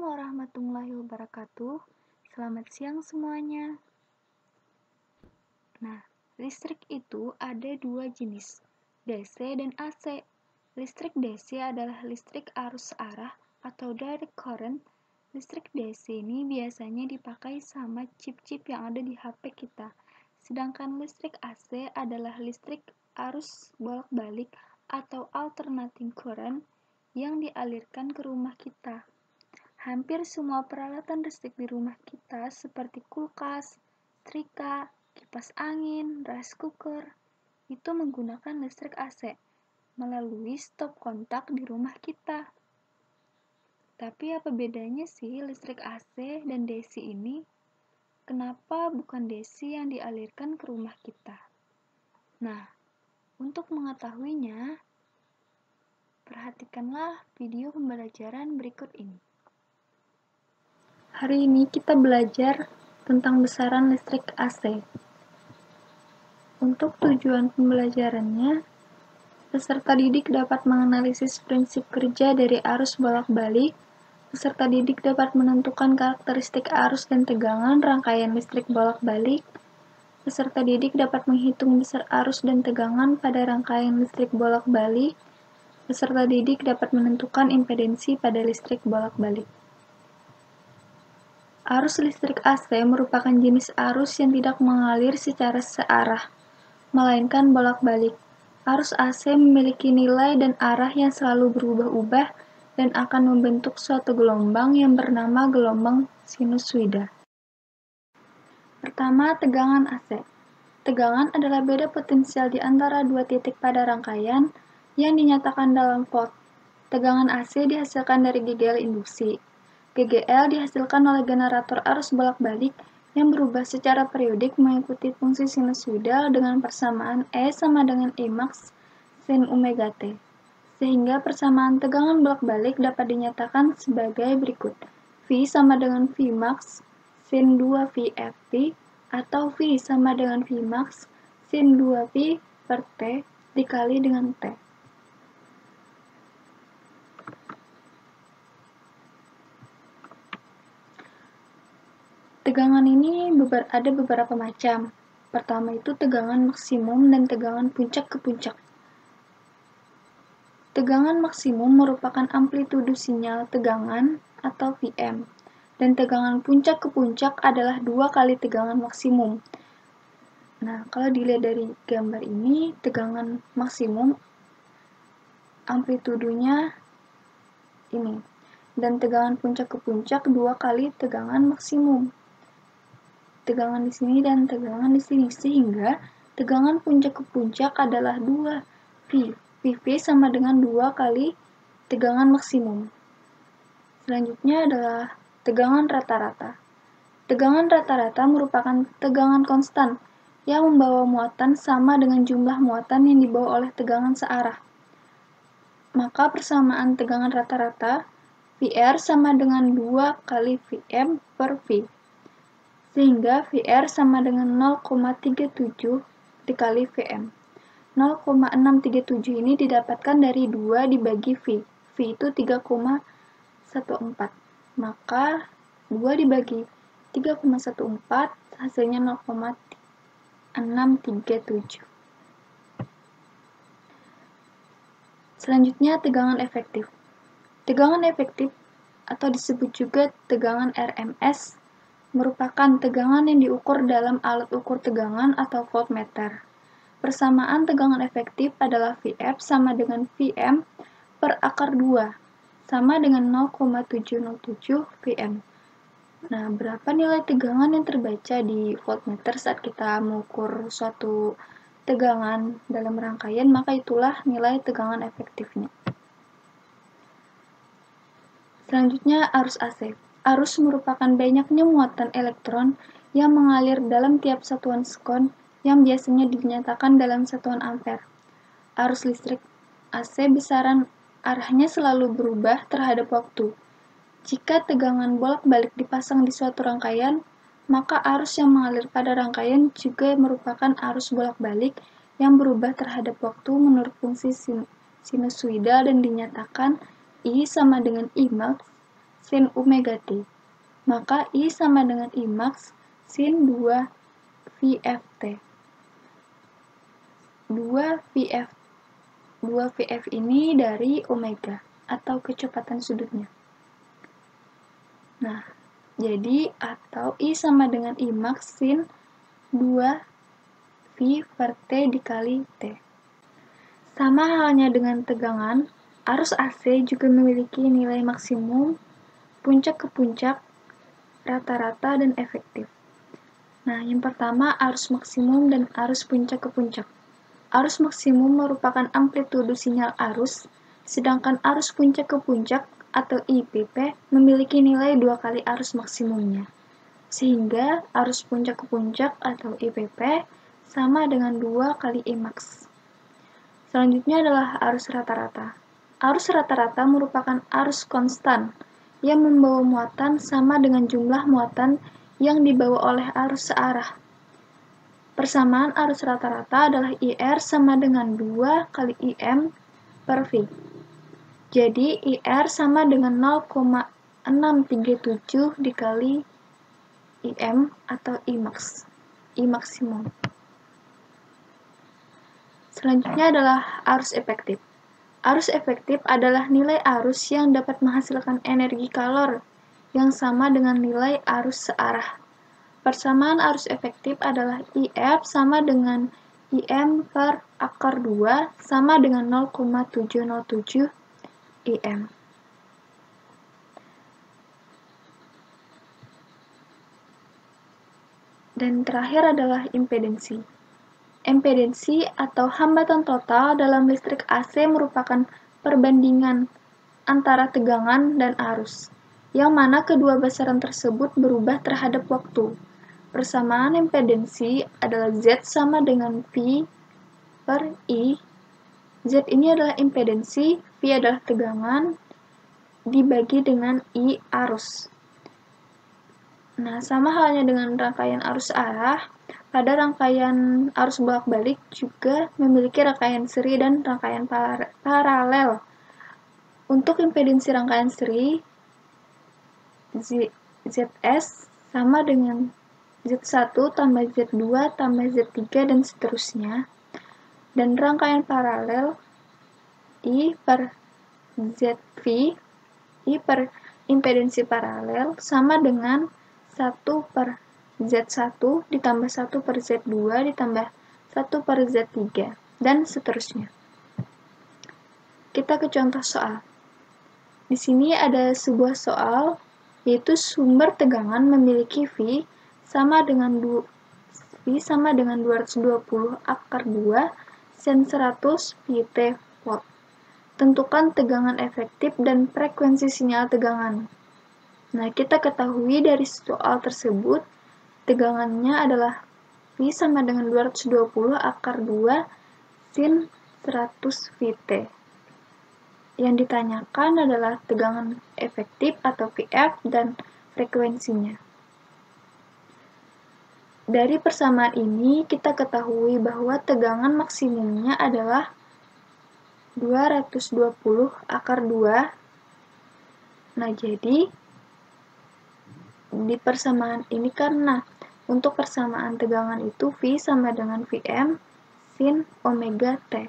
warahmatullahi wabarakatuh. Selamat siang semuanya. Nah, listrik itu ada dua jenis, DC dan AC. Listrik DC adalah listrik arus arah atau direct current. Listrik DC ini biasanya dipakai sama chip-chip yang ada di HP kita. Sedangkan listrik AC adalah listrik arus bolak-balik atau alternating current yang dialirkan ke rumah kita. Hampir semua peralatan listrik di rumah kita seperti kulkas, setrika, kipas angin, rice cooker, itu menggunakan listrik AC melalui stop kontak di rumah kita. Tapi apa bedanya sih listrik AC dan DC ini? Kenapa bukan DC yang dialirkan ke rumah kita? Nah, untuk mengetahuinya, perhatikanlah video pembelajaran berikut ini. Hari ini kita belajar tentang besaran listrik AC. Untuk tujuan pembelajarannya, peserta didik dapat menganalisis prinsip kerja dari arus bolak-balik. Peserta didik dapat menentukan karakteristik arus dan tegangan rangkaian listrik bolak-balik. Peserta didik dapat menghitung besar arus dan tegangan pada rangkaian listrik bolak-balik. Peserta didik dapat menentukan impedensi pada listrik bolak-balik. Arus listrik AC merupakan jenis arus yang tidak mengalir secara searah, melainkan bolak-balik. Arus AC memiliki nilai dan arah yang selalu berubah-ubah dan akan membentuk suatu gelombang yang bernama gelombang sinusoida. Pertama, tegangan AC. Tegangan adalah beda potensial di antara dua titik pada rangkaian yang dinyatakan dalam volt. Tegangan AC dihasilkan dari GGL induksi. GGL dihasilkan oleh generator arus bolak-balik yang berubah secara periodik mengikuti fungsi sinusoidal dengan persamaan E sama dengan E max sin omega T. Sehingga persamaan tegangan bolak-balik dapat dinyatakan sebagai berikut. V sama dengan V max sin 2V FV atau V sama dengan V max sin 2V per T dikali dengan T. Tegangan ini ada beberapa macam. Pertama itu tegangan maksimum dan tegangan puncak ke puncak. Tegangan maksimum merupakan amplitudo sinyal tegangan atau Vm, dan tegangan puncak ke puncak adalah 2 kali tegangan maksimum. Nah, kalau dilihat dari gambar ini, tegangan maksimum amplitudonya ini, dan tegangan puncak ke puncak 2 kali tegangan maksimum. Tegangan di sini dan tegangan di sini, sehingga tegangan puncak ke puncak adalah 2V. Vv sama dengan 2 kali tegangan maksimum. Selanjutnya adalah tegangan rata-rata. Tegangan rata-rata merupakan tegangan konstan yang membawa muatan sama dengan jumlah muatan yang dibawa oleh tegangan searah. Maka persamaan tegangan rata-rata VR sama dengan 2 kali Vm per V. Sehingga VR sama dengan 0,37 dikali Vm. 0,637 ini didapatkan dari 2 dibagi V. V itu 3,14. Maka 2 dibagi 3,14 hasilnya 0,637. Selanjutnya tegangan efektif. Tegangan efektif atau disebut juga tegangan RMS merupakan tegangan yang diukur dalam alat ukur tegangan atau voltmeter. Persamaan tegangan efektif adalah Vf sama dengan Vm per akar 2, sama dengan 0,707 Vm. Nah, berapa nilai tegangan yang terbaca di voltmeter saat kita mengukur suatu tegangan dalam rangkaian, maka itulah nilai tegangan efektifnya. Selanjutnya, arus AC. Arus merupakan banyaknya muatan elektron yang mengalir dalam tiap satuan sekon yang biasanya dinyatakan dalam satuan ampere. Arus listrik AC besaran arahnya selalu berubah terhadap waktu. Jika tegangan bolak-balik dipasang di suatu rangkaian, maka arus yang mengalir pada rangkaian juga merupakan arus bolak-balik yang berubah terhadap waktu menurut fungsi sinusoidal dan dinyatakan I sama dengan I max sin omega T. Maka I sama dengan I max sin 2 VFT. 2 VF ini dari omega atau kecepatan sudutnya. Nah, jadi atau I sama dengan I max sin 2 V per T dikali T. Sama halnya dengan tegangan, arus AC juga memiliki nilai maksimum, puncak ke puncak, rata-rata, dan efektif. Nah, yang pertama arus maksimum dan arus puncak ke puncak. Arus maksimum merupakan amplitudo sinyal arus, sedangkan arus puncak ke puncak atau IPP memiliki nilai 2 kali arus maksimumnya. Sehingga arus puncak ke puncak atau IPP sama dengan 2 kali Imax. Selanjutnya adalah arus rata-rata. Arus rata-rata merupakan arus konstan yang membawa muatan sama dengan jumlah muatan yang dibawa oleh arus searah. Persamaan arus rata-rata adalah IR sama dengan 2 kali IM per V. Jadi IR sama dengan 0,637 dikali IM atau Imax, I maksimum. Selanjutnya adalah arus efektif. Arus efektif adalah nilai arus yang dapat menghasilkan energi kalor yang sama dengan nilai arus searah. Persamaan arus efektif adalah IF sama dengan IM per akar 2 sama dengan 0,707 IM. Dan terakhir adalah impedensi. Impedensi atau hambatan total dalam listrik AC merupakan perbandingan antara tegangan dan arus, yang mana kedua besaran tersebut berubah terhadap waktu. Persamaan impedensi adalah Z sama dengan V per I. Z ini adalah impedensi, V adalah tegangan, dibagi dengan I arus. Nah, sama halnya dengan rangkaian arus arah, pada rangkaian arus bolak-balik juga memiliki rangkaian seri dan rangkaian paralel. Untuk impedensi rangkaian seri, ZS sama dengan Z1 tambah Z2 tambah Z3 dan seterusnya. Dan rangkaian paralel I per ZV, I per impedensi paralel sama dengan 1 per Z1 ditambah 1 per Z2 ditambah 1 per Z3 dan seterusnya. Kita ke contoh soal. Di sini ada sebuah soal, yaitu sumber tegangan memiliki V sama dengan 220 akar 2 sin 100 Vt volt. Tentukan tegangan efektif dan frekuensi sinyal tegangan. Nah, kita ketahui dari soal tersebut, tegangannya adalah V sama dengan 220 akar 2 sin 100 Vt. Yang ditanyakan adalah tegangan efektif atau VF dan frekuensinya. Dari persamaan ini, kita ketahui bahwa tegangan maksimumnya adalah 220 akar 2. Nah, jadi di persamaan ini karena untuk persamaan tegangan itu V sama dengan Vm sin omega T.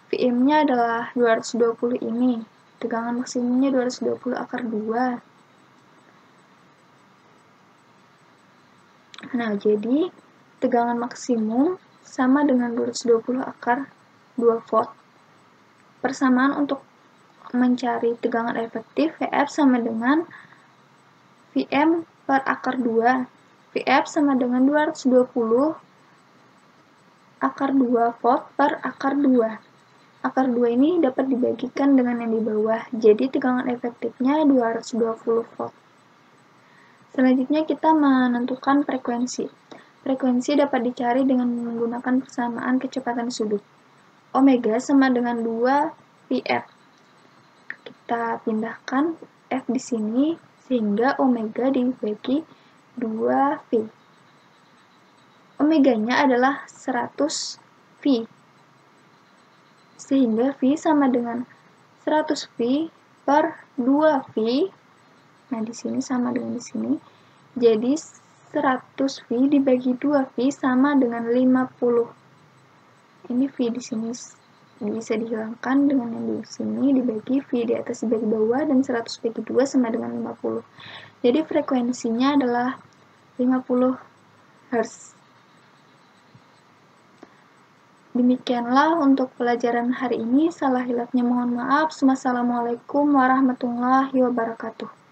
Vm-nya adalah 220 ini, tegangan maksimumnya 220 akar 2. Nah, jadi tegangan maksimum sama dengan 220 akar 2 volt. Persamaan untuk mencari tegangan efektif, Vf sama dengan Vm per akar 2. Vf sama dengan 220 akar 2 volt per akar 2. Akar 2 ini dapat dibagikan dengan yang di bawah, jadi tegangan efektifnya 220 volt. Selanjutnya kita menentukan frekuensi. Frekuensi dapat dicari dengan menggunakan persamaan kecepatan sudut. Omega sama dengan 2 Vf. Kita pindahkan F di sini, sehingga omega dibagi 2 V. Omeganya adalah 100 V. Sehingga V sama dengan 100 V per 2 V, Nah, di sini sama dengan di sini. Jadi 100V dibagi 2V sama dengan 50. Ini V di sini bisa dihilangkan dengan yang di sini dibagi V di atas dibagi bawah, dan 100 bagi 2 sama dengan 50. Jadi frekuensinya adalah 50 Hz. Demikianlah untuk pelajaran hari ini. Salah hilapnya mohon maaf. Wassalamualaikum warahmatullahi wabarakatuh.